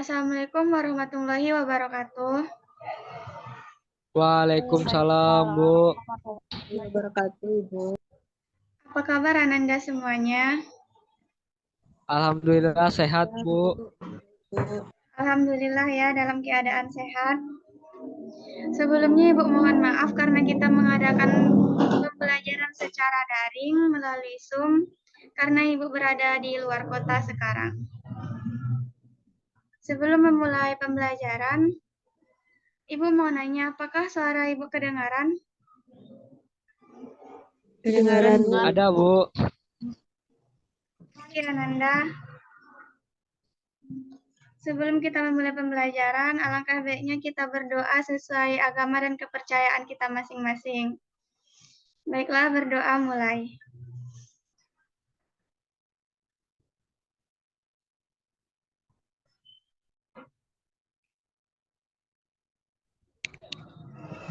Assalamualaikum warahmatullahi wabarakatuh. Waalaikumsalam, Bu. Warahmatullahi wabarakatuh, Ibu. Apa kabar Ananda semuanya? Alhamdulillah sehat, Bu. Alhamdulillah ya dalam keadaan sehat. Sebelumnya Ibu mohon maaf karena kita mengadakan pembelajaran secara daring melalui Zoom karena Ibu berada di luar kota sekarang. Sebelum memulai pembelajaran, Ibu mau nanya apakah suara Ibu kedengaran? Kedengaran, Bu. Ada, Bu. Oke Ananda. Sebelum kita memulai pembelajaran, alangkah baiknya kita berdoa sesuai agama dan kepercayaan kita masing-masing. Baiklah, berdoa mulai.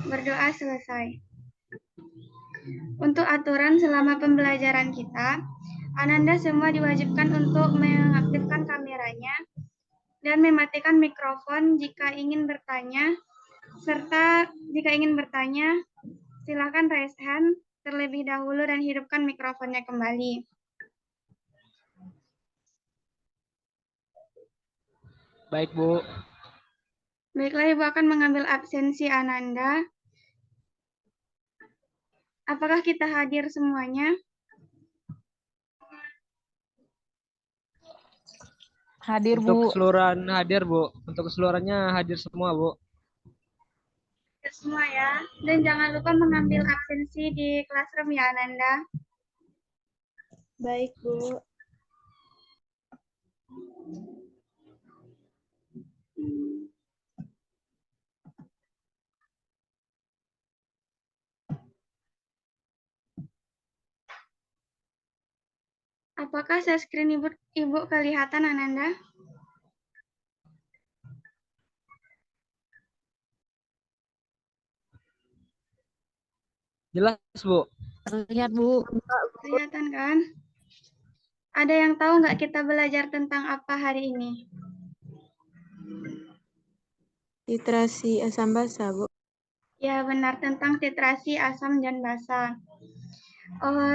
Berdoa selesai. Untuk aturan selama pembelajaran kita, Ananda semua diwajibkan untuk mengaktifkan kameranya dan mematikan mikrofon jika ingin bertanya, serta jika ingin bertanya, silakan raise hand terlebih dahulu dan hidupkan mikrofonnya kembali. Baik, Bu. Baiklah, Ibu akan mengambil absensi Ananda. Apakah kita hadir semuanya? Hadir, Untuk Bu. keseluruhan hadir, Bu. Untuk keseluruhannya hadir semua, Bu. Semua ya. Dan jangan lupa mengambil absensi di classroom ya Ananda. Baik, Bu. Apakah share screen Ibu kelihatan Ananda? Jelas, Bu. Terlihat, Bu. Kelihatan kan? Ada yang tahu nggak kita belajar tentang apa hari ini? Titrasi asam basa, Bu. Ya benar, tentang titrasi asam dan basa.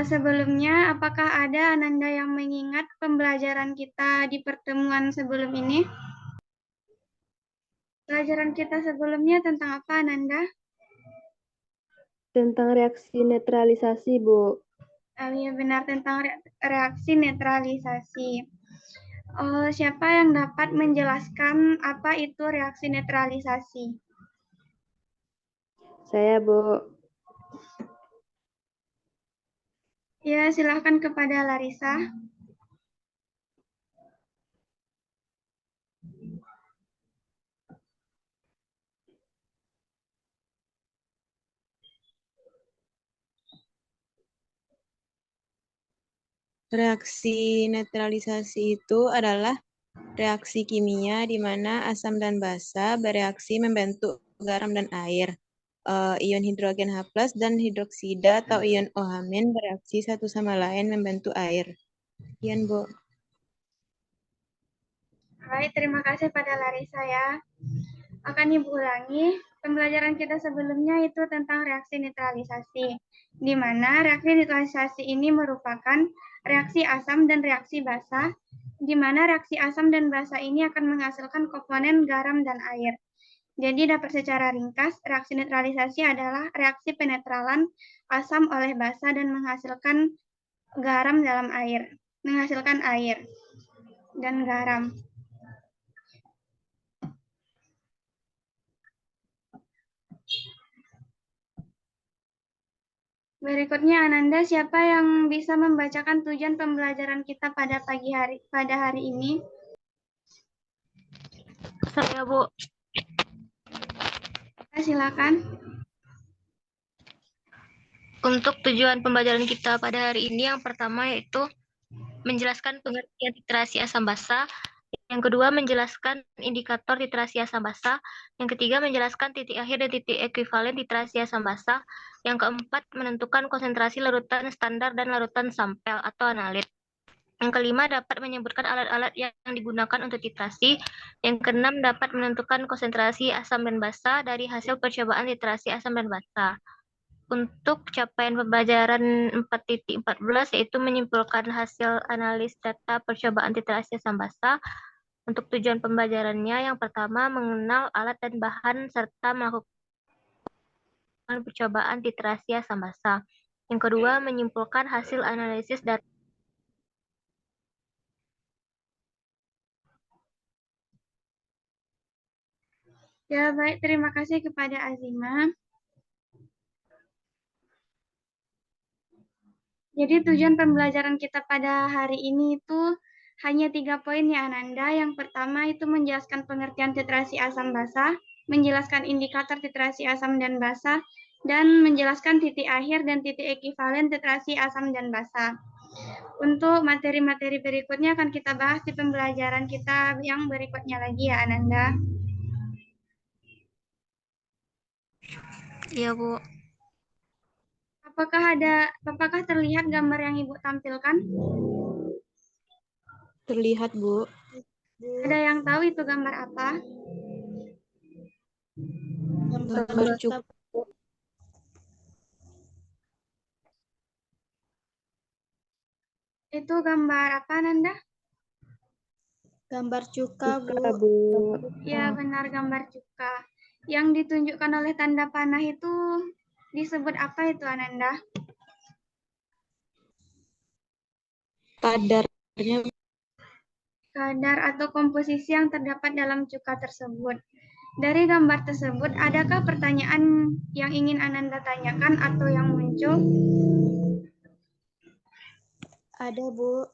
Sebelumnya, apakah ada Ananda yang mengingat pembelajaran kita di pertemuan sebelum ini? Pelajaran kita sebelumnya tentang apa, Ananda? Tentang reaksi netralisasi, Bu. Iya benar, tentang reaksi netralisasi. Siapa yang dapat menjelaskan apa itu reaksi netralisasi? Saya, Bu. Ya, silahkan kepada Larissa. Reaksi netralisasi itu adalah reaksi kimia di mana asam dan basa bereaksi membentuk garam dan air. Ion hidrogen H+ dan hidroksida atau ion OH- bereaksi satu sama lain membentuk air. Sekian, Bu. Baik, terima kasih pada Larissa ya. Akan Ibu ulangi, pembelajaran kita sebelumnya itu tentang reaksi netralisasi, di mana reaksi netralisasi ini merupakan reaksi asam dan reaksi basa, di mana reaksi asam dan basa ini akan menghasilkan komponen garam dan air. Jadi dapat secara ringkas, reaksi netralisasi adalah reaksi penetralan asam oleh basa dan menghasilkan garam dalam air, menghasilkan air dan garam. Berikutnya Ananda, siapa yang bisa membacakan tujuan pembelajaran kita pada hari ini? Saya, Bu. Silakan. Untuk tujuan pembelajaran kita pada hari ini, yang pertama yaitu menjelaskan pengertian titrasi asam basa. Yang kedua, menjelaskan indikator titrasi asam basa. Yang ketiga, menjelaskan titik akhir dan titik ekuivalen titrasi asam basa. Yang keempat, menentukan konsentrasi larutan standar dan larutan sampel atau analit. Yang kelima, dapat menyebutkan alat-alat yang digunakan untuk titrasi. Yang keenam, dapat menentukan konsentrasi asam dan basa dari hasil percobaan titrasi asam dan basa. Untuk capaian pembelajaran 4.14 yaitu menyimpulkan hasil analis data percobaan titrasi asam basa. Untuk tujuan pembelajarannya, yang pertama, mengenal alat dan bahan serta melakukan percobaan titrasi asam basa. Yang kedua, menyimpulkan hasil analisis data. Ya, baik. Terima kasih kepada Azima. Jadi tujuan pembelajaran kita pada hari ini itu hanya 3 poin ya Ananda. Yang pertama itu menjelaskan pengertian titrasi asam basa, menjelaskan indikator titrasi asam dan basa, dan menjelaskan titik akhir dan titik ekivalen titrasi asam dan basa. Untuk materi-materi berikutnya akan kita bahas di pembelajaran kita yang berikutnya lagi ya Ananda. Iya, Bu. Apakah terlihat gambar yang Ibu tampilkan? Terlihat, Bu. Ada yang tahu itu gambar apa? Gambar cukup. Itu gambar apa Nanda? Gambar cuka, Bu. Ya, benar gambar cuka. Yang ditunjukkan oleh tanda panah itu disebut apa itu Ananda? Kadarnya. Kadar atau komposisi yang terdapat dalam cuka tersebut. Dari gambar tersebut, adakah pertanyaan yang ingin Ananda tanyakan atau yang muncul? Ada, Bu.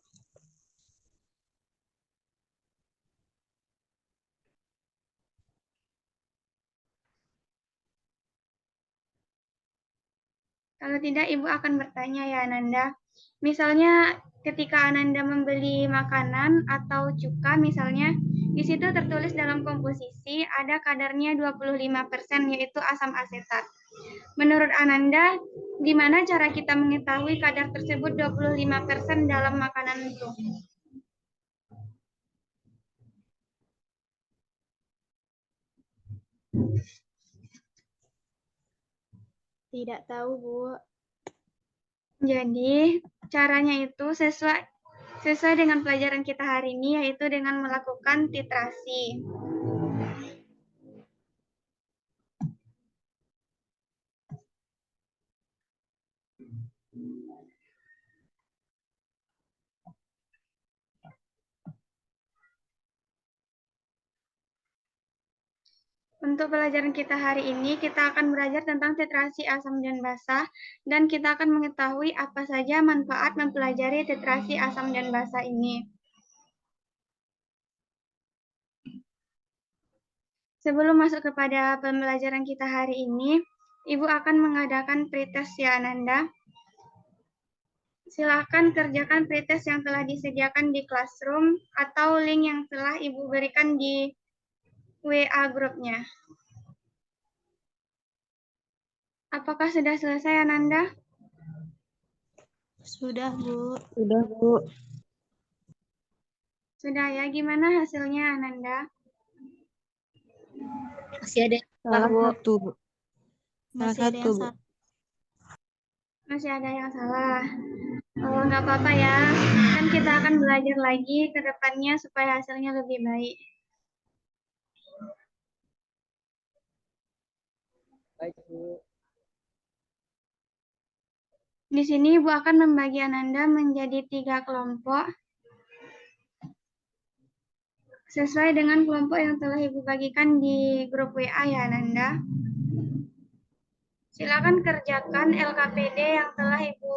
Kalau tidak, Ibu akan bertanya ya Ananda. Misalnya ketika Ananda membeli makanan atau cuka misalnya, di situ tertulis dalam komposisi ada kadarnya 25% yaitu asam asetat. Menurut Ananda, di mana cara kita mengetahui kadar tersebut 25% dalam makanan itu? Tidak tahu, Bu. Jadi, caranya itu sesuai dengan pelajaran kita hari ini, yaitu dengan melakukan titrasi. Untuk pelajaran kita hari ini, kita akan belajar tentang titrasi asam dan basa, dan kita akan mengetahui apa saja manfaat mempelajari titrasi asam dan basa ini. Sebelum masuk kepada pembelajaran kita hari ini, Ibu akan mengadakan pretest ya Ananda. Silakan kerjakan pretest yang telah disediakan di Classroom atau link yang telah Ibu berikan di WA grupnya. Apakah sudah selesai Ananda? Sudah, Bu. Sudah, Bu. Sudah ya, gimana hasilnya Ananda? Masih ada. Salah Bu. satu, Bu. Masih ada yang salah. Masih ada yang salah. Oh, nggak apa-apa ya. Kan kita akan belajar lagi ke depannya supaya hasilnya lebih baik. Baik, Bu. Di sini Ibu akan membagi Ananda menjadi 3 kelompok. Sesuai dengan kelompok yang telah Ibu bagikan di grup WA ya Ananda. Silakan kerjakan LKPD yang telah Ibu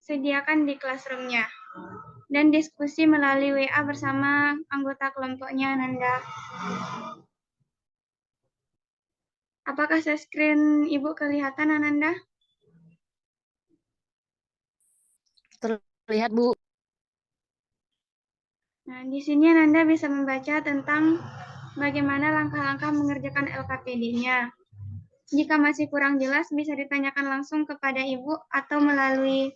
sediakan di Classroom-nya. Dan diskusi melalui WA bersama anggota kelompoknya Ananda. Apakah share screen Ibu kelihatan Ananda? Terlihat, Bu. Nah, di sini Ananda bisa membaca tentang bagaimana langkah-langkah mengerjakan LKPD-nya. Jika masih kurang jelas, bisa ditanyakan langsung kepada Ibu atau melalui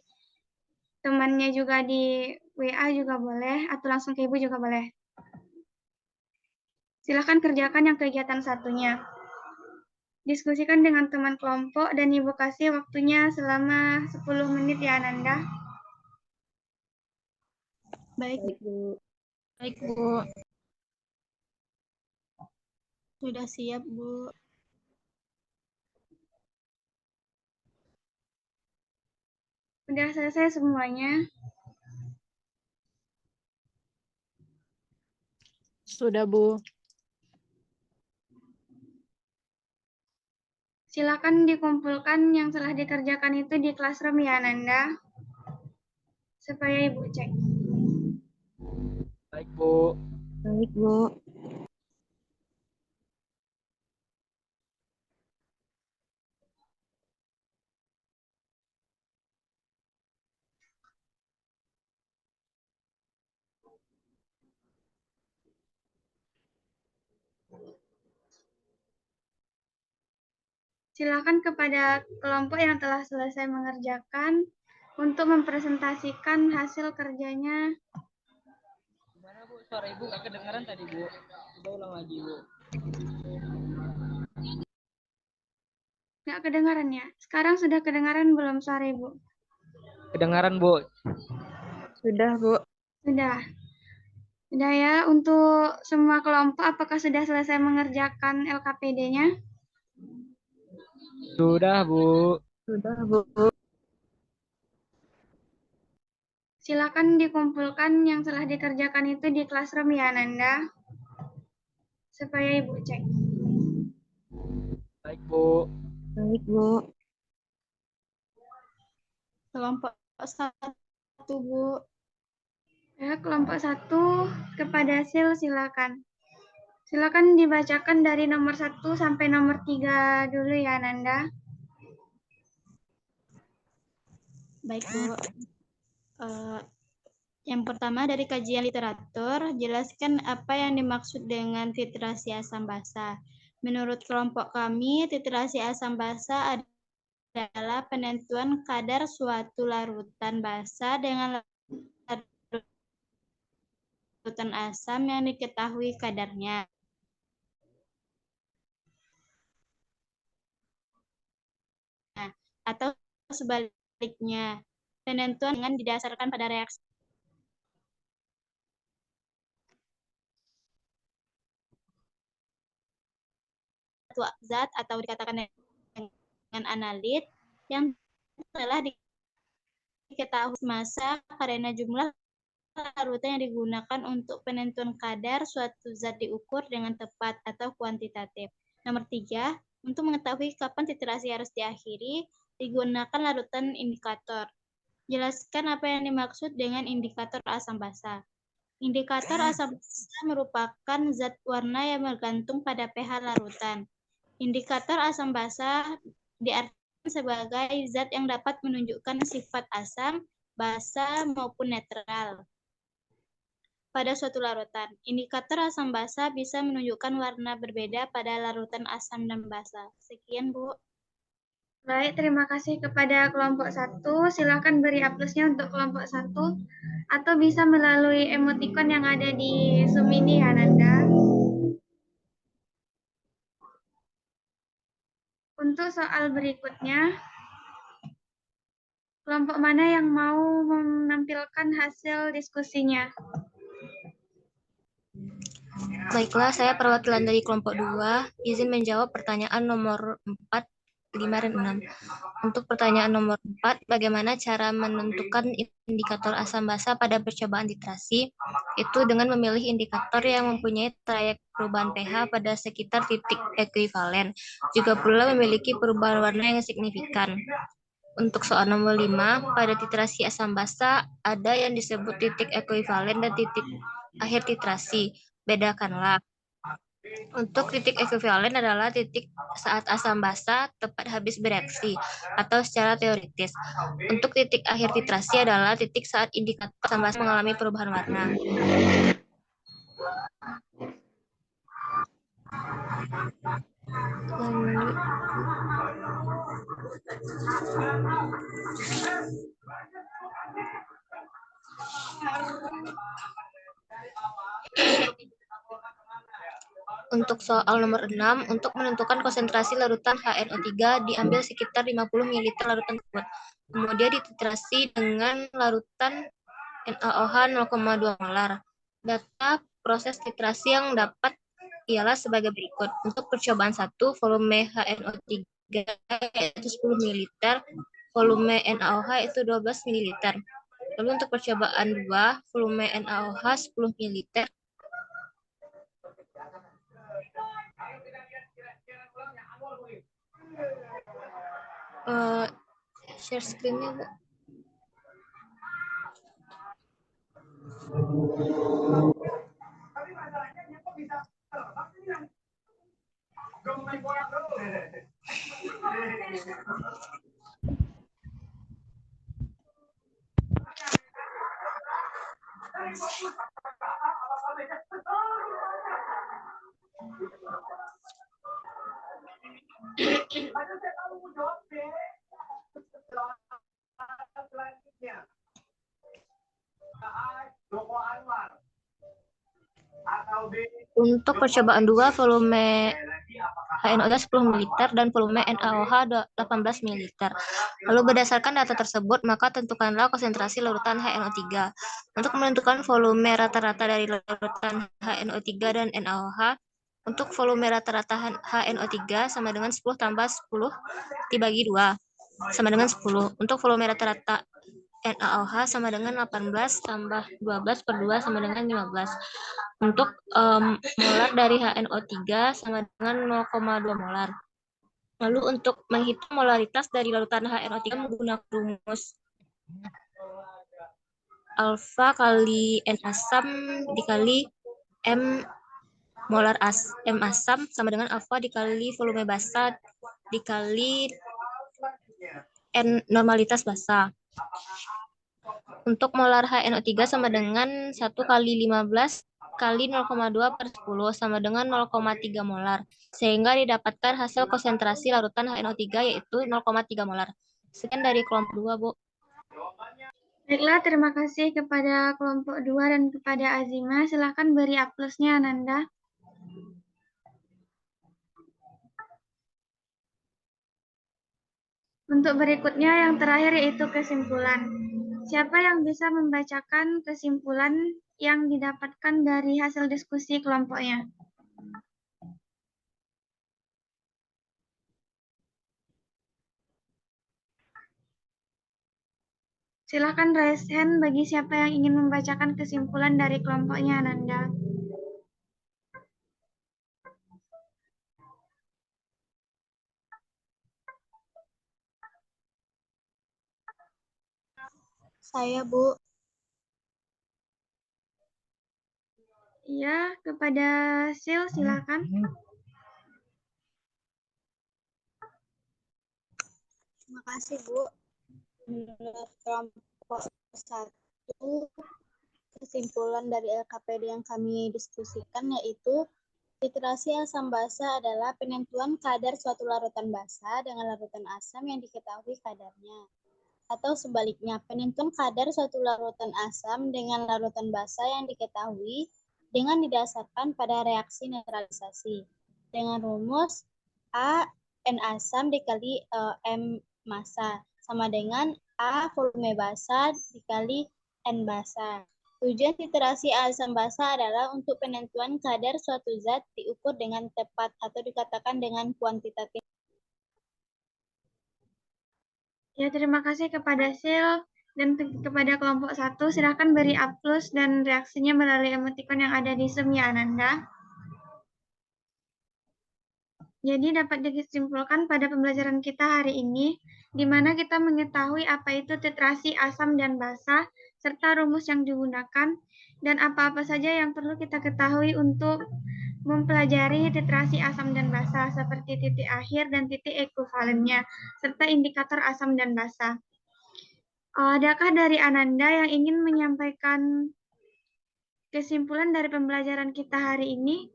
temannya juga di WA juga boleh, atau langsung ke Ibu juga boleh. Silakan kerjakan yang kegiatan satunya. Diskusikan dengan teman kelompok dan Ibu kasih waktunya selama 10 menit ya Ananda. Baik, Bu. Baik, Bu. sudah siap, Bu. Sudah selesai semuanya. Sudah, Bu. Silakan dikumpulkan yang telah dikerjakan itu di classroom ya Ananda. Supaya Ibu cek. Baik, Bu. Baik, Bu. Silakan kepada kelompok yang telah selesai mengerjakan untuk mempresentasikan hasil kerjanya. Gimana, Bu? Suara Ibu nggak kedengaran tadi, Bu. Coba ulang lagi, Bu. Nggak kedengaran ya? Sekarang sudah kedengaran belum suara Ibu? Kedengaran, Bu. Sudah, Bu. Sudah. Sudah ya, untuk semua kelompok apakah sudah selesai mengerjakan LKPD-nya? Sudah, Bu. Sudah, Bu. Silakan dikumpulkan yang telah dikerjakan itu di classroom ya Ananda. Supaya Ibu cek. Baik, Bu. Baik, Bu. Kelompok 1, Bu. Ya, kelompok 1 kepada Sil silakan. Silakan dibacakan dari nomor 1 sampai nomor 3 dulu ya Nanda. Baik, Bu. Yang pertama dari kajian literatur, jelaskan apa yang dimaksud dengan titrasi asam basa. Menurut kelompok kami, titrasi asam basa adalah penentuan kadar suatu larutan basa dengan larutan asam yang diketahui kadarnya. Atau sebaliknya, penentuan dengan didasarkan pada reaksi zat atau dikatakan dengan analit yang telah diketahui massa karena jumlah larutan yang digunakan untuk penentuan kadar suatu zat diukur dengan tepat atau kuantitatif. Nomor 3, untuk mengetahui kapan titrasi harus diakhiri, digunakan larutan indikator. Jelaskan apa yang dimaksud dengan indikator asam basa. Indikator asam basa merupakan zat warna yang bergantung pada pH larutan. Indikator asam basa diartikan sebagai zat yang dapat menunjukkan sifat asam, basa, maupun netral pada suatu larutan. Indikator asam basa bisa menunjukkan warna berbeda pada larutan asam dan basa. Sekian, Bu. Baik, terima kasih kepada kelompok 1. Silakan beri aplusnya untuk kelompok 1 atau bisa melalui emoticon yang ada di Zoom ini ya Nanda. Untuk soal berikutnya, kelompok mana yang mau menampilkan hasil diskusinya? Baiklah, saya perwakilan dari kelompok 2, izin menjawab pertanyaan nomor 4, 5, dan 6. Untuk pertanyaan nomor 4, bagaimana cara menentukan indikator asam basa pada percobaan titrasi? Itu dengan memilih indikator yang mempunyai trayek perubahan pH pada sekitar titik ekuivalen, juga pula memiliki perubahan warna yang signifikan. Untuk soal nomor 5, pada titrasi asam basa ada yang disebut titik ekuivalen dan titik akhir titrasi. Bedakanlah. Untuk titik ekuivalen adalah titik saat asam basa tepat habis bereaksi atau secara teoritis. Untuk titik akhir titrasi adalah titik saat indikator asam basa mengalami perubahan warna. Untuk soal nomor 6, untuk menentukan konsentrasi larutan HNO3 diambil sekitar 50 ml larutan tersebut. Kemudian dititrasi dengan larutan NaOH 0,2 molar. Data proses titrasi yang dapat ialah sebagai berikut. Untuk percobaan 1, volume HNO3 yaitu 10 ml, volume NaOH itu 12 ml. Lalu untuk percobaan 2, volume NaOH 10 ml, share screen-nya, Bu. Untuk percobaan 2, volume HNO3 10 ml dan volume NaOH 18 ml. Lalu berdasarkan data tersebut, maka tentukanlah konsentrasi larutan HNO3. Untuk menentukan volume rata-rata dari larutan HNO3 dan NaOH, untuk volume rata-rata HNO3 sama dengan 10 tambah 10 dibagi 2, sama dengan 10. Untuk volume rata-rata NaOH sama dengan 18 tambah 12 per 2 sama dengan 15. Untuk molar dari HNO3 sama dengan 0,2 molar. Lalu untuk menghitung molaritas dari larutan HNO3 menggunakan rumus alfa kali N asam dikali M molar M asam sama dengan alfa dikali volume basa dikali N normalitas basa. Untuk molar HNO3 sama dengan 1 kali 15 kali 0,2 per 10 sama dengan 0,3 molar. Sehingga didapatkan hasil konsentrasi larutan HNO3 yaitu 0,3 molar. Sekian dari kelompok 2, Bu. Baiklah, terima kasih kepada kelompok 2 dan kepada Azima. Silahkan beri A+-nya, Ananda. Untuk berikutnya yang terakhir yaitu kesimpulan. Siapa yang bisa membacakan kesimpulan yang didapatkan dari hasil diskusi kelompoknya? Silakan raise hand bagi siapa yang ingin membacakan kesimpulan dari kelompoknya, Ananda. Saya, Bu. Iya, kepada Sil, silakan. Terima kasih, Bu. Menurut kelompok 1, kesimpulan dari LKPD yang kami diskusikan yaitu titrasi asam basa adalah penentuan kadar suatu larutan basa dengan larutan asam yang diketahui kadarnya. Atau sebaliknya, penentuan kadar suatu larutan asam dengan larutan basa yang diketahui dengan didasarkan pada reaksi netralisasi. Dengan rumus A N asam dikali M massa sama dengan A volume basa dikali N basa. Tujuan titrasi asam basa adalah untuk penentuan kadar suatu zat diukur dengan tepat atau dikatakan dengan kuantitatif. Ya, terima kasih kepada Sil dan kepada kelompok 1. Silakan beri A+ dan reaksinya melalui emoticon yang ada di Zoom ya, Ananda. Jadi dapat disimpulkan pada pembelajaran kita hari ini, di mana kita mengetahui apa itu titrasi asam dan basa, serta rumus yang digunakan, dan apa-apa saja yang perlu kita ketahui untuk mempelajari titrasi asam dan basa, seperti titik akhir dan titik ekuivalennya, serta indikator asam dan basa. Adakah dari Ananda yang ingin menyampaikan kesimpulan dari pembelajaran kita hari ini?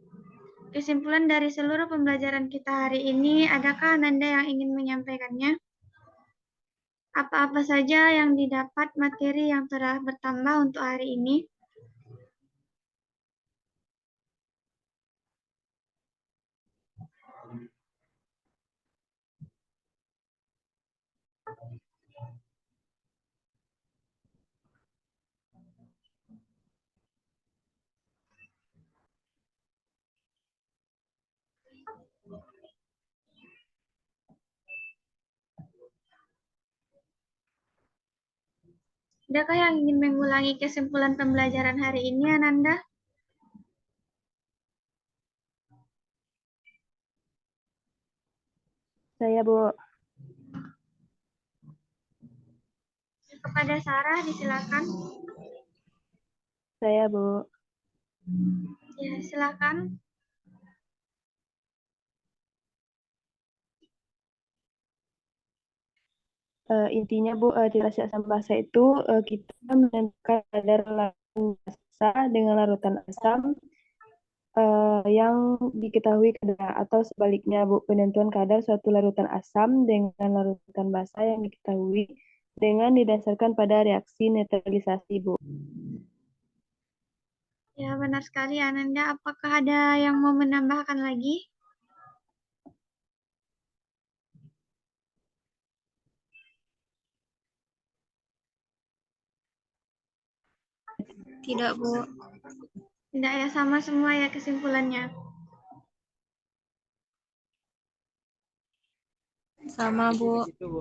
Kesimpulan dari seluruh pembelajaran kita hari ini, adakah Ananda yang ingin menyampaikannya? Apa-apa saja yang didapat materi yang telah bertambah untuk hari ini? Adakah yang ingin mengulangi kesimpulan pembelajaran hari ini, Ananda? Saya, Bu. Kepada Sarah, disilakan. Saya, Bu. Ya, silakan. Intinya, Bu, literasi asam basa itu kita menentukan kadar larutan basa dengan larutan asam yang diketahui kadar, atau sebaliknya, Bu, penentuan kadar suatu larutan asam dengan larutan basa yang diketahui dengan didasarkan pada reaksi netralisasi, Bu. Ya, benar sekali, Ananda. Apakah ada yang mau menambahkan lagi? Tidak, Bu. Tidak ya, sama semua ya kesimpulannya. Sama, Bu. Gitu, Bu.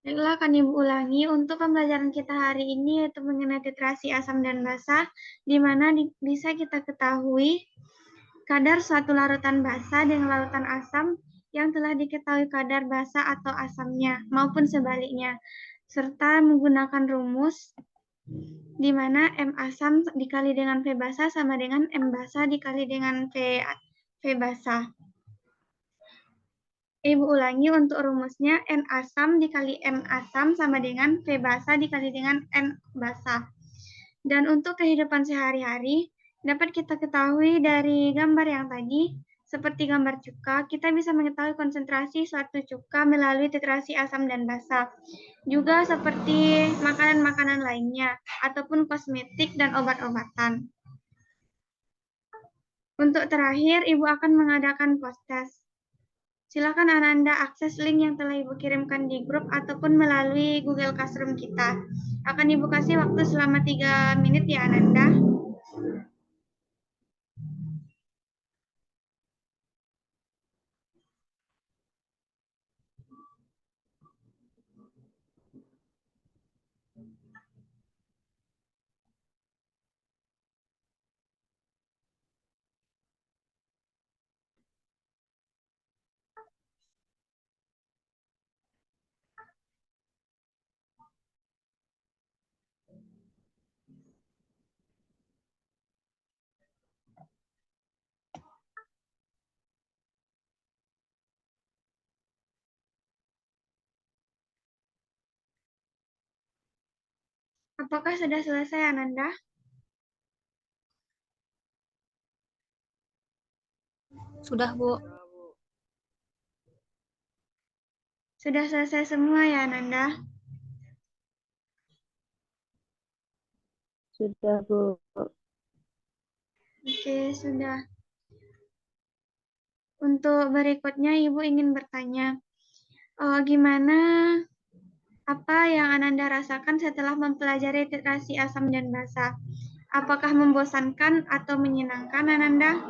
Baiklah, akan Ibu ulangi untuk pembelajaran kita hari ini yaitu mengenai titrasi asam dan basa, di mana bisa kita ketahui kadar suatu larutan basa dengan larutan asam yang telah diketahui kadar basa atau asamnya maupun sebaliknya, serta menggunakan rumus di mana M asam dikali dengan V basa sama dengan M basa dikali dengan V basa. Ibu ulangi untuk rumusnya, N asam dikali M asam sama dengan V basa dikali dengan N basa. Dan untuk kehidupan sehari-hari, dapat kita ketahui dari gambar yang tadi, seperti gambar cuka, kita bisa mengetahui konsentrasi suatu cuka melalui titrasi asam dan basa. Juga seperti makanan-makanan lainnya, ataupun kosmetik dan obat-obatan. Untuk terakhir, Ibu akan mengadakan post-test. Silakan Ananda akses link yang telah Ibu kirimkan di grup ataupun melalui Google Classroom kita. Akan Ibu kasih waktu selama 3 menit ya Ananda. Apakah sudah selesai Ananda? Sudah, Bu. Sudah selesai semua ya Ananda? Sudah, Bu. Oke, sudah. Untuk berikutnya Ibu ingin bertanya, gimana apa yang Ananda rasakan setelah mempelajari titrasi asam dan basa? Apakah membosankan atau menyenangkan Ananda?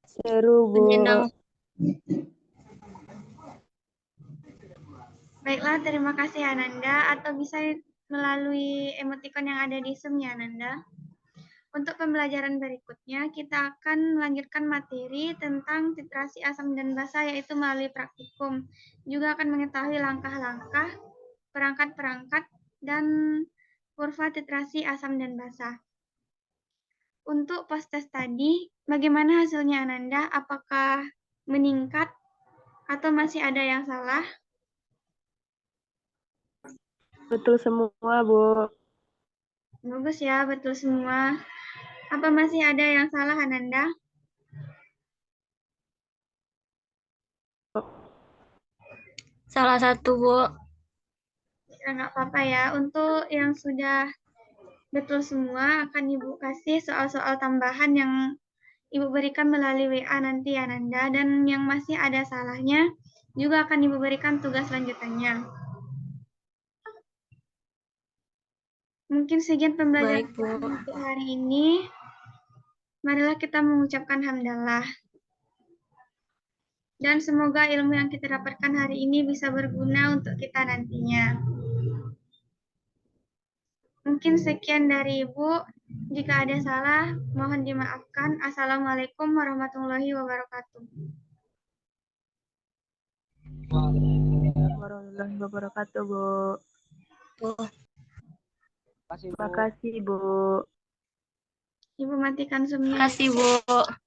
Seru, Bu. Menyenang. Baiklah, terima kasih Ananda. Atau bisa melalui emoticon yang ada di Zoom ya Ananda. Untuk pembelajaran berikutnya, kita akan melanjutkan materi tentang titrasi asam dan basa, yaitu melalui praktikum. Juga akan mengetahui langkah-langkah, perangkat-perangkat, dan kurva titrasi asam dan basa. Untuk post-test tadi, bagaimana hasilnya Ananda? Apakah meningkat atau masih ada yang salah? Betul semua, Bu. Bagus ya, betul semua. Apa masih ada yang salah, Ananda? Salah satu, Bu. Ya, nggak apa-apa ya. Untuk yang sudah betul semua, akan Ibu kasih soal-soal tambahan yang Ibu berikan melalui WA nanti, Ananda. Dan yang masih ada salahnya, juga akan Ibu berikan tugas lanjutannya. Mungkin sekian pembelajaran Baik, Bu. untuk hari ini. Marilah kita mengucapkan hamdalah. Dan semoga ilmu yang kita dapatkan hari ini bisa berguna untuk kita nantinya. Mungkin sekian dari Ibu. Jika ada salah, mohon dimaafkan. Assalamualaikum warahmatullahi wabarakatuh. Warahmatullahi wabarakatuh, Bu. Terima kasih, Bu. Terima kasih, Bu. Ibu matikan Zoom-nya. Terima kasih, Bu.